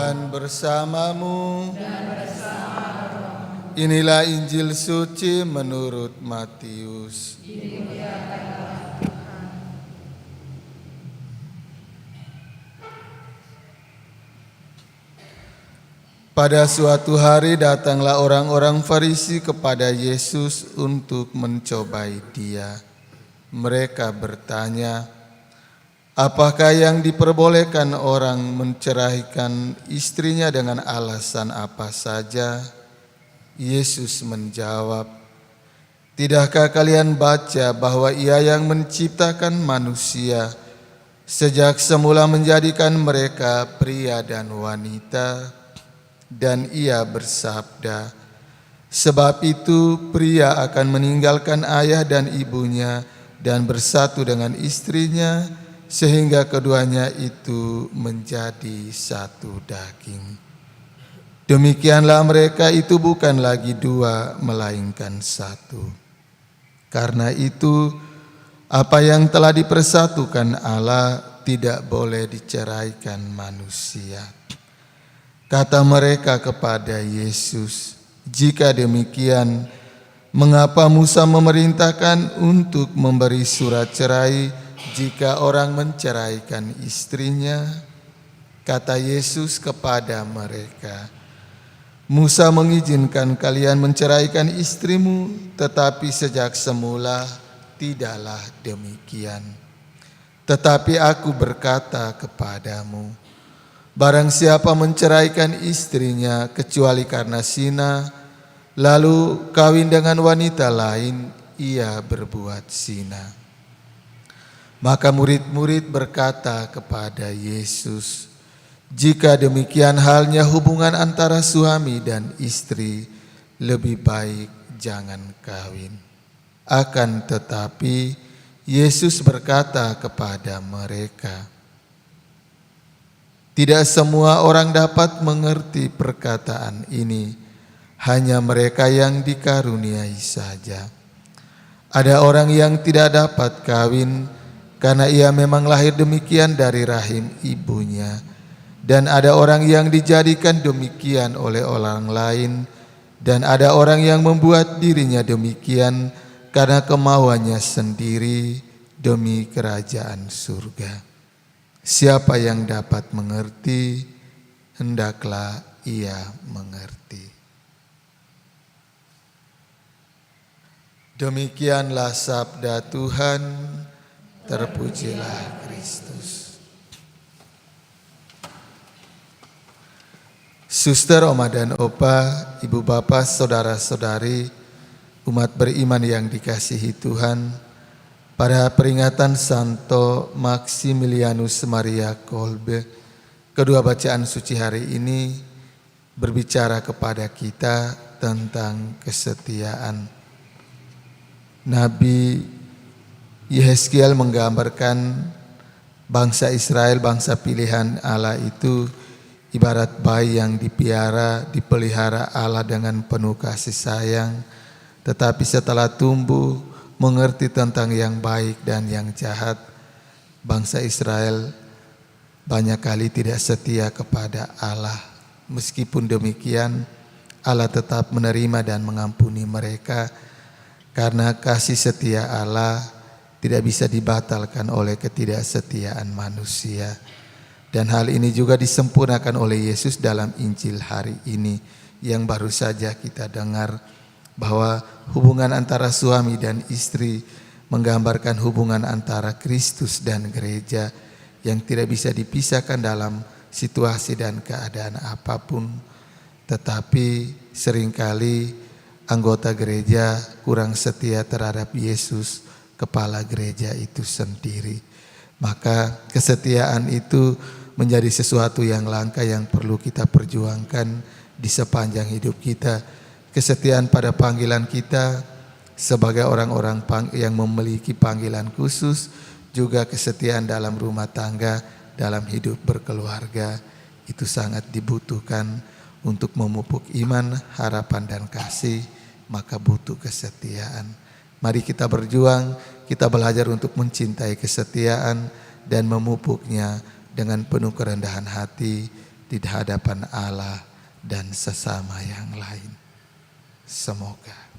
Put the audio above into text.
Tuhan bersamamu. Inilah Injil suci menurut Matius. Pada suatu hari datanglah orang-orang Farisi kepada Yesus untuk mencobai Dia. Mereka bertanya, apakah yang diperbolehkan orang menceraikan istrinya dengan alasan apa saja? Yesus menjawab, tidakkah kalian baca bahwa Ia yang menciptakan manusia sejak semula menjadikan mereka pria dan wanita? Dan Ia bersabda, sebab itu pria akan meninggalkan ayah dan ibunya dan bersatu dengan istrinya, sehingga keduanya itu menjadi satu daging. Demikianlah mereka itu bukan lagi dua, melainkan satu. Karena itu, apa yang telah dipersatukan Allah tidak boleh diceraikan manusia. Kata mereka kepada Yesus, jika demikian, mengapa Musa memerintahkan untuk memberi surat cerai jika orang menceraikan istrinya? Kata Yesus kepada mereka, Musa mengizinkan kalian menceraikan istrimu, tetapi sejak semula tidaklah demikian. Tetapi aku berkata kepadamu, barang siapa menceraikan istrinya kecuali karena zina, lalu kawin dengan wanita lain, ia berbuat zina. Maka murid-murid berkata kepada Yesus, jika demikian halnya hubungan antara suami dan istri, lebih baik jangan kawin. Akan tetapi Yesus berkata kepada mereka, tidak semua orang dapat mengerti perkataan ini, hanya mereka yang dikaruniai saja. Ada orang yang tidak dapat kawin karena ia memang lahir demikian dari rahim ibunya. Dan ada orang yang dijadikan demikian oleh orang lain, dan ada orang yang membuat dirinya demikian karena kemauannya sendiri demi kerajaan surga. Siapa yang dapat mengerti, hendaklah ia mengerti. Demikianlah sabda Tuhan, terpujilah Kristus. Suster, Oma dan Opa, Ibu Bapak, Saudara-saudari, umat beriman yang dikasihi Tuhan, pada peringatan Santo Maximilianus Maria Kolbe, kedua bacaan suci hari ini berbicara kepada kita tentang kesetiaan. Nabi Yehezkiel menggambarkan bangsa Israel, bangsa pilihan Allah itu ibarat bayi yang dipelihara Allah dengan penuh kasih sayang, tetapi setelah tumbuh mengerti tentang yang baik dan yang jahat, bangsa Israel banyak kali tidak setia kepada Allah. Meskipun demikian, Allah tetap menerima dan mengampuni mereka, karena kasih setia Allah tidak bisa dibatalkan oleh ketidaksetiaan manusia. Dan hal ini juga disempurnakan oleh Yesus dalam Injil hari ini yang baru saja kita dengar, bahwa hubungan antara suami dan istri menggambarkan hubungan antara Kristus dan gereja yang tidak bisa dipisahkan dalam situasi dan keadaan apapun. Tetapi seringkali anggota gereja kurang setia terhadap Yesus, kepala gereja itu sendiri. Maka kesetiaan itu menjadi sesuatu yang langka yang perlu kita perjuangkan di sepanjang hidup kita. Kesetiaan pada panggilan kita sebagai orang-orang yang memiliki panggilan khusus, juga kesetiaan dalam rumah tangga, dalam hidup berkeluarga, itu sangat dibutuhkan untuk memupuk iman, harapan dan kasih, maka butuh kesetiaan. Mari kita berjuang, kita belajar untuk mencintai kesetiaan dan memupuknya dengan penuh kerendahan hati, di hadapan Allah dan sesama yang lain. Semoga